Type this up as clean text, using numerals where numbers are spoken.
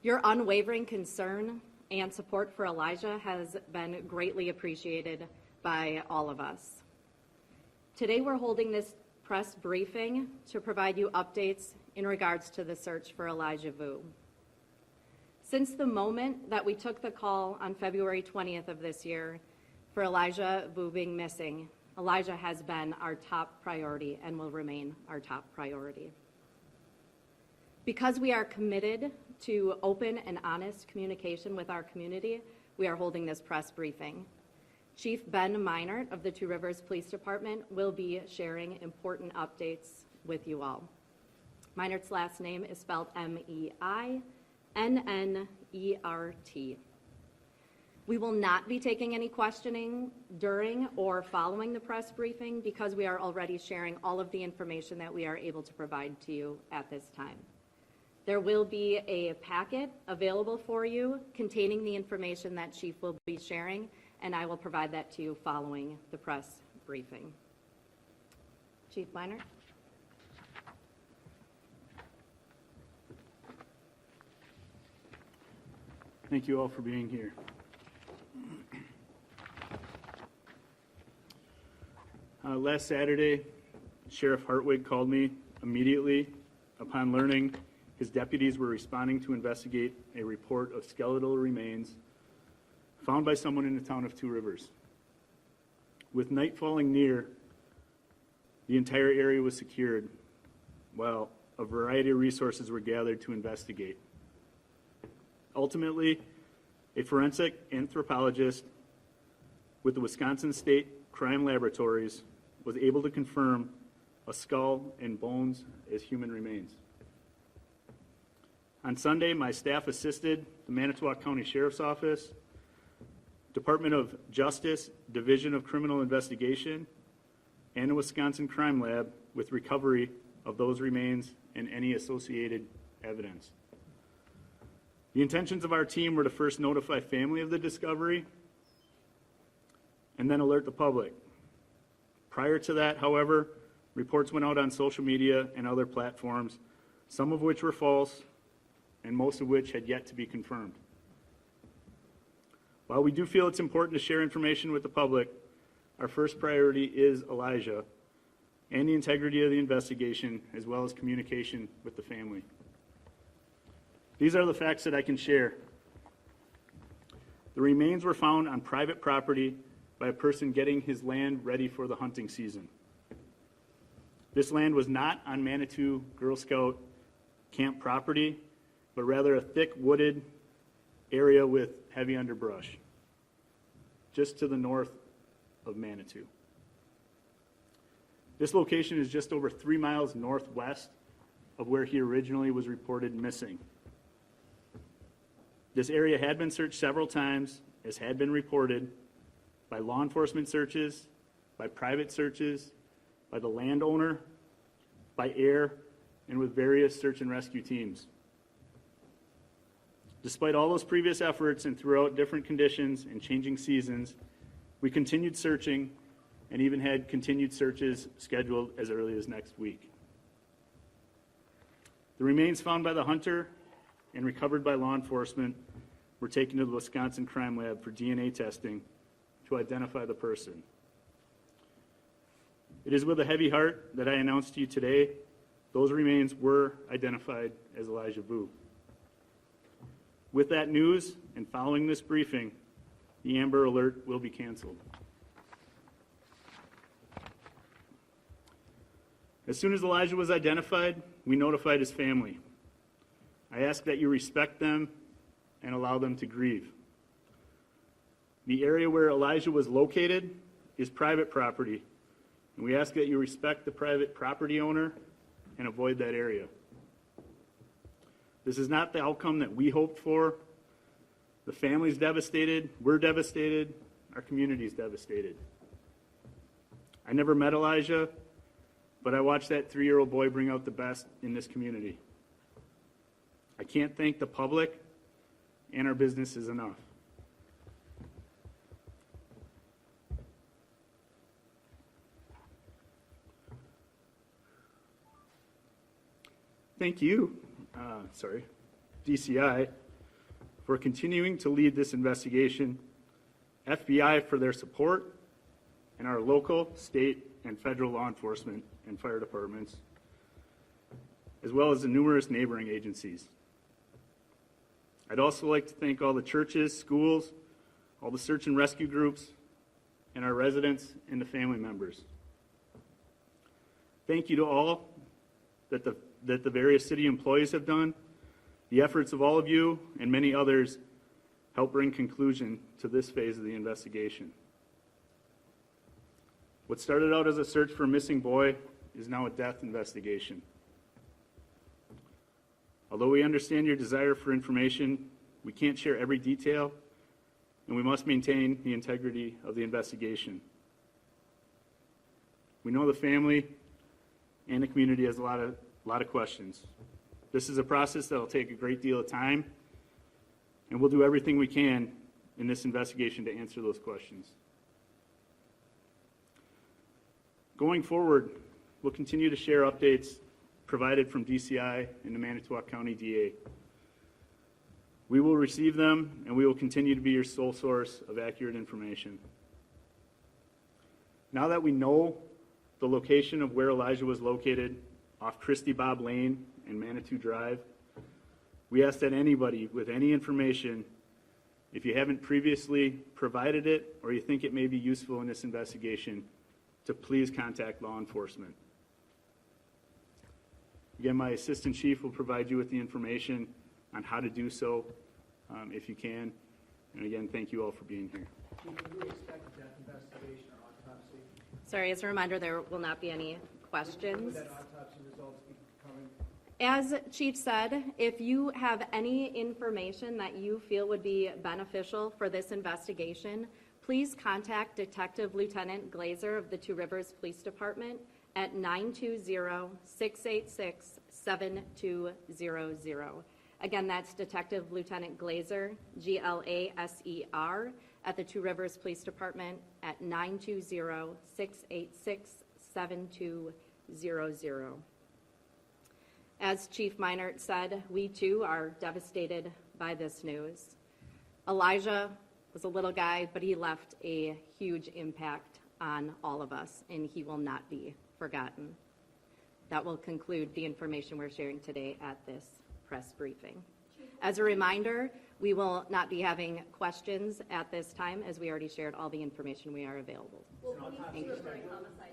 Your unwavering concern and support for Elijah has been greatly appreciated by all of us. Today we're holding this press briefing to provide you updates in regards to the search for Elijah Vue. Since the moment that we took the call on February 20th of this year for Elijah Vue being missing, Elijah has been our top priority and will remain our top priority. Because we are committed to open and honest communication with our community, we are holding this press briefing. Chief Ben Meinert of the Two Rivers Police Department will be sharing important updates with you all. Meinert's last name is spelled Meinnert. We will not be taking any questioning during or following the press briefing because we are already sharing all of the information that we are able to provide to you at this time. There will be a packet available for you containing the information that Chief will be sharing, and I will provide that to you following the press briefing. Chief Meinert. Thank you all for being here. Last Saturday, Sheriff Hartwig called me immediately upon learning his deputies were responding to investigate a report of skeletal remains found by someone in the town of Two Rivers. With night falling near, the entire area was secured while a variety of resources were gathered to investigate. Ultimately, a forensic anthropologist with the Wisconsin State Crime Laboratories was able to confirm a skull and bones as human remains. On Sunday, my staff assisted the Manitowoc County Sheriff's Office, Department of Justice, Division of Criminal Investigation, and the Wisconsin Crime Lab with recovery of those remains and any associated evidence. The intentions of our team were to first notify family of the discovery and then alert the public. Prior to that, however, reports went out on social media and other platforms, some of which were false and most of which had yet to be confirmed. While we do feel it's important to share information with the public, our first priority is Elijah and the integrity of the investigation, as well as communication with the family. These are the facts that I can share. The remains were found on private property by a person getting his land ready for the hunting season. This land was not on Manitou Girl Scout camp property, but rather a thick wooded area with heavy underbrush, just to the north of Manitou. This location is just over 3 miles northwest of where he originally was reported missing. This area had been searched several times, as had been reported, by law enforcement searches, by private searches, by the landowner, by air, and with various search and rescue teams. Despite all those previous efforts and throughout different conditions and changing seasons, we continued searching and even had continued searches scheduled as early as next week. The remains found by the hunter and recovered by law enforcement were taken to the Wisconsin Crime Lab for DNA testing to identify the person. It is with a heavy heart that I announce to you today those remains were identified as Elijah Vue. With that news and following this briefing, the Amber Alert will be canceled. As soon as Elijah was identified, we notified his family. I ask that you respect them and allow them to grieve. The area where Elijah was located is private property, and we ask that you respect the private property owner and avoid that area. This is not the outcome that we hoped for. The family's devastated, we're devastated, our community's devastated. I never met Elijah, but I watched that 3-year-old boy bring out the best in this community. I can't thank the public and our businesses enough. Thank you, DCI, for continuing to lead this investigation, FBI for their support, and our local, state, and federal law enforcement and fire departments, as well as the numerous neighboring agencies. I'd also like to thank all the churches, schools, all the search and rescue groups, and our residents and the family members. Thank you to all that the various city employees have done. The efforts of all of you and many others help bring conclusion to this phase of the investigation. What started out as a search for a missing boy is now a death investigation. Although we understand your desire for information, we can't share every detail, and we must maintain the integrity of the investigation. We know the family and the community has a lot of questions. This is a process that will take a great deal of time, and we'll do everything we can in this investigation to answer those questions. Going forward, we'll continue to share updates provided from DCI and the Manitowoc County DA. We will receive them, and we will continue to be your sole source of accurate information. Now that we know the location of where Elijah was located off Christy Bob Lane and Manitou Drive, we ask that anybody with any information, if you haven't previously provided it or you think it may be useful in this investigation, to please contact law enforcement. Again, my assistant chief will provide you with the information on how to do so if you can. And again, thank you all for being here. Chief, do we expect a death investigation or autopsy? Sorry, as a reminder, there will not be any questions. Would that autopsy results be coming? As Chief said, if you have any information that you feel would be beneficial for this investigation, please contact Detective Lieutenant Glazer of the Two Rivers Police Department at 920-686-7200. Again, that's Detective Lieutenant Glazer, Glaser, at the Two Rivers Police Department at 920-686-7200. As Chief Meinert said, we too are devastated by this news. Elijah was a little guy, but he left a huge impact on all of us, and he will not be forgotten. That will conclude the information we're sharing today at this press briefing. As a reminder, we will not be having questions at this time, as we already shared all the information we are available. Will police Thank you. reporting homicide